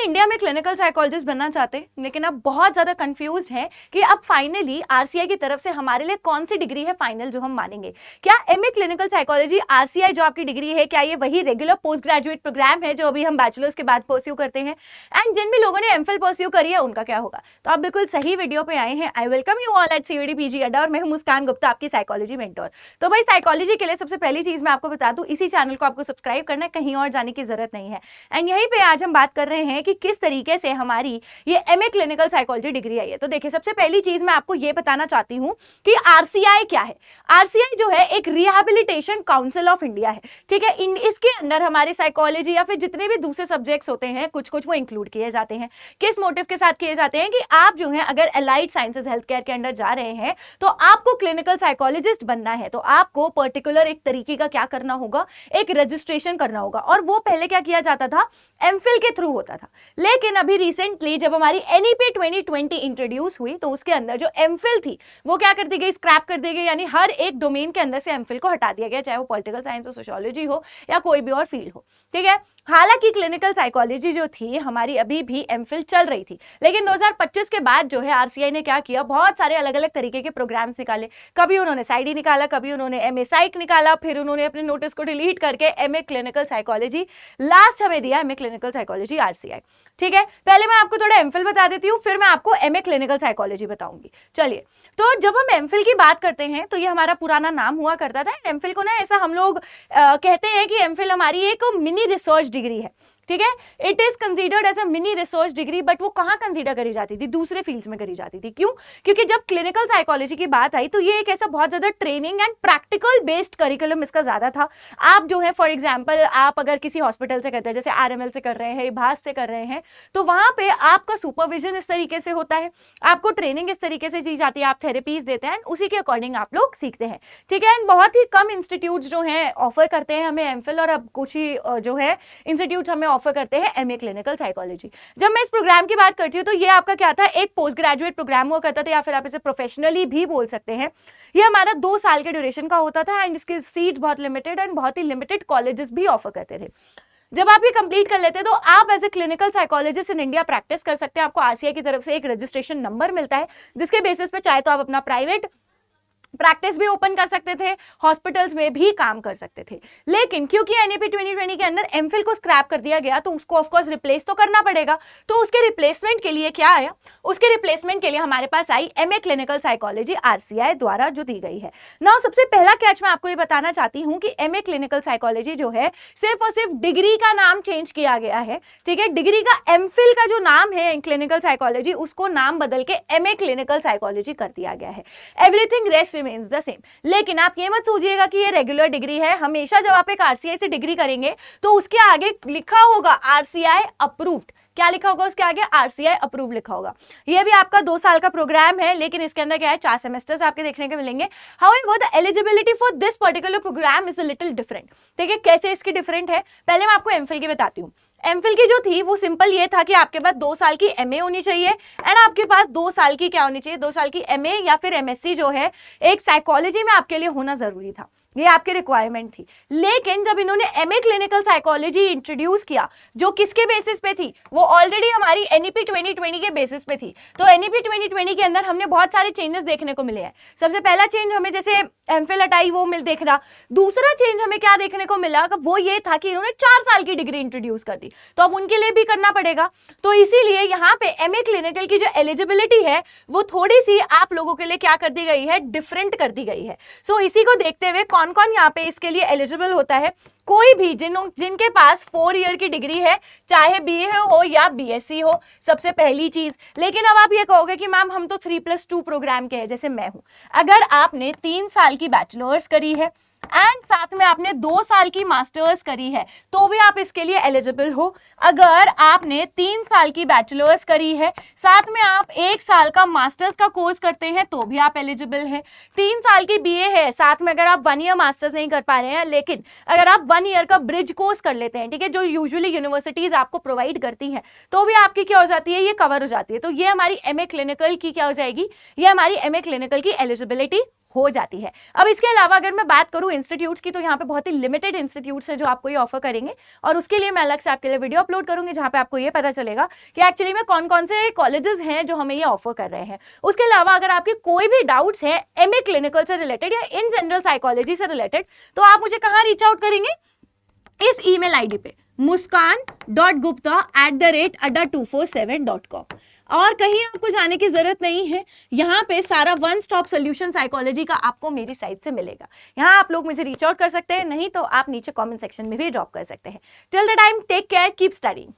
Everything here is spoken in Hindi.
इंडिया में क्लिनिकल साइकोलॉजिस्ट बनना चाहते हैं लेकिन अब बहुत ज़्यादा कंफ्यूज हैं कि अब फाइनली आरसीआई की तरफ से हमारे लिए कौन सी डिग्री है फाइनल जो हम मानेंगे। क्या एमए क्लिनिकल साइकोलॉजी आरसीआई जो आपकी डिग्री है, क्या ये वही रेगुलर पोस्ट ग्रेजुएट प्रोग्राम है जो अभी हम बैचलर्स के बाद परस्यू करते हैं? एंड जिन भी लोगों ने एमफिल परस्यू करी है उनका क्या होगा? तो आप बिल्कुल सही वीडियो पे आए हैं। I welcome you all at CVD PG अड्डा और मैं हूं मुस्कान गुप्ता, आपकी साइकोलॉजी मेंटोर। तो भाई साइकोलॉजी के लिए सबसे पहली चीज मैं आपको बता दूं, इसी चैनल को आपको सब्सक्राइब करना है, कहीं और जाने की जरूरत नहीं है। एंड यहीं पे आज हम बात कर रहे हैं कि किस तरीके से हमारी ये MA clinical psychology degree I है। तो देखिए, सबसे पहली चीज मैं आपको ये बताना चाहती हूँ कि आरसीआई क्या है। आरसीआई जो है एक रिहैबिलिटेशन काउंसिल ऑफ इंडिया है, ठीक है। इसके अंदर हमारे साइकोलॉजी या फिर जितने भी दूसरे सब्जेक्ट्स होते हैं कुछ कुछ वो इंक्लूड किए जाते हैं। किस मोटिव के साथ किए जाते हैं कि आप जो है अगर एलाइड साइंसेज हेल्थ केयर के अंदर जा रहे हैं तो आपको क्लिनिकल साइकोलॉजिस्ट बनना है, तो आपको पर्टिकुलर एक तरीके का क्या करना होगा, एक रजिस्ट्रेशन करना होगा। और वो पहले क्या किया जाता था, एमफिल के थ्रू होता था। लेकिन अभी रिसेंटली जब हमारी एनईपी 2020 इंट्रोड्यूस हुई तो उसके अंदर जो एमफिल थी वो क्या कर दी गई, स्क्रैप कर दी गई। यानी हर एक डोमेन के अंदर से एमफिल को हटा दिया गया, चाहे वो पॉलिटिकल साइंस हो, सोशियोलॉजी हो या कोई भी और फील्ड हो, ठीक है। हालांकि क्लिनिकल साइकोलॉजी जो थी हमारी अभी भी एमफिल चल रही थी, लेकिन 2025 के बाद जो है आरसीआई ने क्या किया, बहुत सारे अलग अलग तरीके के प्रोग्राम्स निकाले। कभी उन्होंने साइडी निकाला, कभी उन्होंने एमए साइक निकाला, फिर उन्होंने अपने नोटिस को डिलीट करके एमए क्लिनिकल साइकोलॉजी लास्ट हमें दिया, एमए क्लिनिकल साइकोलॉजी आरसीआई, ठीक है। पहले मैं आपको थोड़ा एमफिल बता देती हूँ, फिर मैं आपको एमए क्लिनिकल साइकोलॉजी बताऊंगी। चलिए, तो जब हम एमफिल की बात करते हैं तो ये हमारा पुराना नाम हुआ करता था। एमफिल को ना ऐसा हम लोग कहते हैं कि एमफिल हमारी एक मिनी रिसर्च डिग्री है, ठीक है। It is considered as a mini research degree, but वो कहाँ कंसीडर करी जाती थी, दूसरे फील्ड्स में करी जाती थी। क्यों? क्योंकि जब क्लिनिकल साइकोलॉजी की बात आई तो ये एक ऐसा बहुत ज्यादा training and practical based curriculum इसका ज्यादा था। आप जो है फॉर एग्जांपल आप अगर किसी हॉस्पिटल से करते हैं, जैसे आरएमएल से कर रहे हैं, इभास से कर रहे हैं, तो वहां पे आपका सुपरविजन इस तरीके से होता है, आपको ट्रेनिंग इस तरीके से दी जाती है, आप थेरेपीज देते हैं, उसी के अकॉर्डिंग आप लोग सीखते हैं, ठीक है। एंड बहुत ही कम इंस्टीट्यूट जो है ऑफर करते हैं हमें एमफिल, और अब कुछ ही जो है इंस्टीट्यूट हमें ऑफर करते हैं एमए क्लिनिकल साइकोलॉजी। जब मैं इस प्रोग्राम की बात करती हूँ तो ये आपका क्या था, एक पोस्ट ग्रेजुएट प्रोग्राम हुआ करता था, या फिर आप इसे प्रोफेशनली भी बोल सकते हैं। ये हमारा 2 साल के ड्यूरेशन का होता था एंड इसकी सीट बहुत लिमिटेड एंड बहुत ही लिमिटेड कॉलेजेस भी ऑफर करते थे। जब आप ये कंप्लीट कर लेते हैं तो आप as a clinical psychologist in India practice कर सकते हैं। आपको आरसीआई की तरफ से एक रजिस्ट्रेशन नंबर मिलता है, जिसके बेसिस पे चाहे तो आप अपना प्राइवेट प्रैक्टिस भी ओपन कर सकते थे, हॉस्पिटल्स में भी काम कर सकते थे। लेकिन क्योंकि एनईपी 2020 के अंदर एमफिल को स्क्रैप कर दिया गया तो उसको ऑफ कोर्स रिप्लेस तो करना पड़ेगा। तो उसके रिप्लेसमेंट के लिए क्या आया, उसके रिप्लेसमेंट के लिए हमारे पास आई एमए क्लिनिकल साइकोलॉजी आरसीआई द्वारा जो दी गई है। नाउ सबसे पहला कैच मैं आपको ये बताना चाहती हूँ कि एमए क्लिनिकल साइकोलॉजी जो है सिर्फ और सिर्फ डिग्री का नाम चेंज किया गया है, ठीक है। डिग्री का एमफिल का जो नाम है क्लिनिकल साइकोलॉजी, उसको नाम बदल के एमए क्लिनिकल साइकोलॉजी कर दिया गया है। Everything rest remains the same. लेकिन आप ये मत सोचिएगा कि ये रेगुलर डिग्री है। हमेशा जब आप एक आरसीआई से डिग्री करेंगे तो उसके आगे लिखा होगा आरसीआई अप्रूव्ड। क्या लिखा होगा उसके आगे? आरसीआई अप्रूव लिखा होगा। ये भी आपका 2 साल का प्रोग्राम है, लेकिन इसके अंदर क्या है, 4 सेमेस्टर्स आपके देखने को मिलेंगे। However the eligibility for this particular programme is a little different, ठीक है। कैसे इसकी डिफरेंट है, पहले मैं आपको एमफिल की बताती हूँ। एमफिल की जो थी वो सिंपल ये था कि आपके पास 2 साल की एमए होनी चाहिए एंड आपके पास 2 साल की क्या होनी चाहिए, 2 साल की एमए या फिर एमएससी जो है एक साइकोलॉजी में आपके लिए होना जरूरी था, ये आपकी रिक्वायरमेंट थी। लेकिन जब इन्होंने एमए क्लिनिकल साइकोलॉजी इंट्रोड्यूस किया, जो किसके बेसिस पे थी, वो ऑलरेडी हमारी एनईपी 2020 के बेसिस पे थी। तो एनईपी 2020 के अंदर हमने बहुत सारे चेंजेस देखने को मिले हैं। सबसे पहला चेंज हमें जैसे एमफिल हटाई वो देख रहा। दूसरा चेंज हमें क्या देखने को मिला, वो ये था कि इन्होंने 4 साल की डिग्री इंट्रोड्यूस कर दी, तो अब उनके लिए भी करना पड़ेगा। तो इसीलिए यहाँ पे एमए क्लिनिकल की जो एलिजिबिलिटी है वो थोड़ी सी आप लोगों के लिए क्या कर दी गई है, डिफरेंट कर दी गई है। सो इसी को देखते हुए कौन कौन यहाँ पे इसके लिए एलिजिबल होता है, कोई भी जिनके पास 4 ईयर की डिग्री है, चाहे बीए हो या बीएससी हो, सबसे पहली चीज। लेकिन अब आप ये कहोगे कि मैम हम तो 3+2 प्रोग्राम के हैं, जैसे मैं हूं। अगर आपने 3 साल की बैचलर्स करी है एंड साथ में आपने 2 साल की मास्टर्स करी है तो भी आप इसके लिए एलिजिबल हो। अगर आपने 3 साल की बैचलर्स करी है, साथ में आप 1 साल का मास्टर्स का कोर्स करते हैं तो भी आप एलिजिबल हैं। 3 साल की बीए है, साथ में अगर आप 1 ईयर मास्टर्स नहीं कर पा रहे हैं, लेकिन अगर आप 1 ईयर का ब्रिज कोर्स कर लेते हैं, ठीक है, जो यूजुअली यूनिवर्सिटीज आपको प्रोवाइड करती हैं, तो भी आपकी क्या हो जाती है, ये कवर हो जाती है। तो ये हमारी एमए क्लिनिकल की क्या हो जाएगी, ये हमारी एमए क्लिनिकल की एलिजिबिलिटी हो जाती है। अब इसके अलावा अगर मैं बात करूं इंस्टीट्यूट्स की, तो यहाँ पे बहुत ही लिमिटेड इंस्टीट्यूट्स है जो आपको ये ऑफर करेंगे, और उसके लिए मैं अलग से आपके लिए वीडियो अपलोड करूंगी जहाँ पे आपको ये पता चलेगा कि एक्चुअली में कौन कौन से कॉलेजेस हैं जो हमें ये ऑफर कर रहे हैं। उसके अलावा अगर आपके कोई भी डाउट्स हैं एमए क्लिनिकल से रिलेटेड या इन जनरल साइकोलॉजी से रिलेटेड, तो आप मुझे कहाँ रीच आउट करेंगे, इस ईमेल आईडी पे muskan.gupta@adda247.com। और कहीं आपको जाने की जरूरत नहीं है, यहाँ पे सारा वन स्टॉप सोल्यूशन साइकोलॉजी का आपको मेरी साइट से मिलेगा। यहाँ आप लोग मुझे रीच आउट कर सकते हैं, नहीं तो आप नीचे कमेंट सेक्शन में भी ड्रॉप कर सकते हैं। Till the time take care, keep studying.